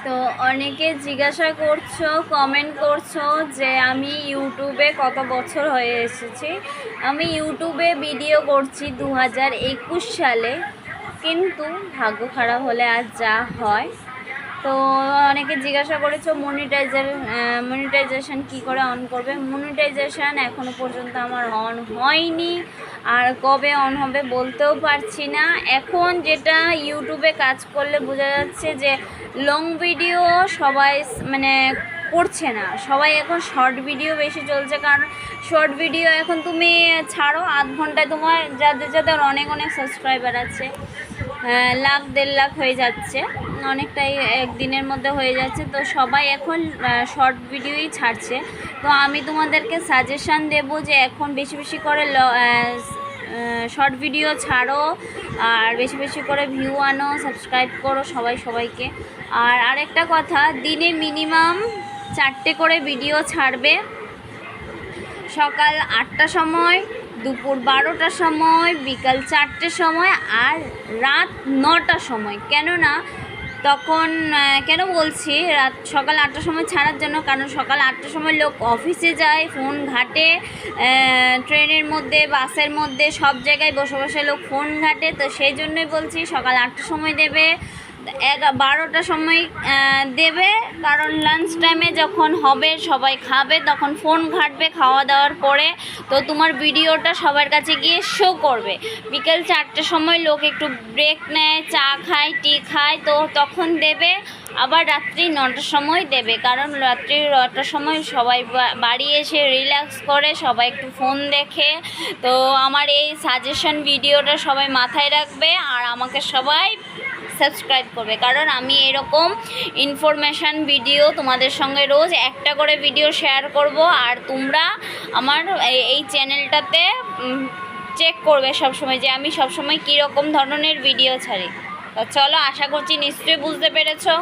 তো অনেকে জিজ্ঞাসা করছো, কমেন্ট করছো যে আমি ইউটিউবে কত বছর হয়ে এসেছি। আমি ইউটিউবে ভিডিও করছি 2021 সালে, কিন্তু ভাগ্য খারাপ হলে আর যা হয়। তো অনেকে জিজ্ঞাসা করেছো মনিটাইজেশন কি করে অন করবে। মনিটাইজেশন এখনও পর্যন্ত আমার অন হয়নি, আর কবে অন হবে বলতেও পারছি না। এখন যেটা ইউটিউবে কাজ করলে বোঝা যাচ্ছে যে লং ভিডিও সবাই মানে করছে না, সবাই এখন শর্ট ভিডিও বেশি চলছে। কারণ শর্ট ভিডিও এখন তুমি ছাড়ো আধ ঘন্টায় তোমার যাদের যাদের অনেক অনেক সাবস্ক্রাইবার আছে, লাখ 1.5 লাখ হয়ে যাচ্ছে, অনেকটাই একদিনের মধ্যে হয়ে যাচ্ছে। তো সবাই এখন শর্ট ভিডিওই ছাড়ছে। তো আমি তোমাদেরকে সাজেশান দেব যে এখন বেশি বেশি করে শর্ট ভিডিও ছাড়ো, আর বেশি বেশি করে ভিউ আনো, সাবস্ক্রাইব করো সবাই সবাইকে। আর আরেকটা কথা, দিনে মিনিমাম 4টে করে ভিডিও ছাড়বে। সকাল 8টার সময়, দুপুর 12টার সময়, বিকাল 4টের সময়, আর রাত 9টার সময়। কেননা তখন কেন বলছি সকাল 8টার সময় ছাড়ার জন্য, কারণ সকাল 8টার সময় লোক অফিসে যায়, ফোন ঘাটে, ট্রেনের মধ্যে, বাসের মধ্যে, সব জায়গায় বসে বসে লোক ফোন ঘাটে। তো সেই জন্যই বলছি সকাল 8টার সময় দেবে, 12টার সময় দেবে। কারণ লাঞ্চ টাইমে যখন হবে সবাই খাবে, তখন ফোন ঘাটবে খাওয়া দাওয়ার পরে, তো তোমার ভিডিওটা সবার কাছে গিয়ে শো করবে। বিকেল 4টের সময় লোক একটু ব্রেক নেয়, চা খায়, টি খায়, তো তখন দেবে। আবার রাত্রি 9টার সময় দেবে, কারণ রাত্রি 9টার সময় সবাই বাড়ি এসে রিল্যাক্স করে, সবাই একটু ফোন দেখে। তো আমার এই সাজেশন ভিডিওটা সবাই মাথায় রাখবে, আর আমাকে সবাই সাবস্ক্রাইব করবে, কারণ আমি এরকম ইনফরমেশান ভিডিও তোমাদের সঙ্গে রোজ একটা করে ভিডিও শেয়ার করব। আর তোমরা আমার এই চ্যানেলটাতে চেক করবে সবসময় যে আমি সবসময় কীরকম ধরনের ভিডিও ছাড়ি। তো চলো, আশা করছি নিশ্চয়ই বুঝতে পেরেছো।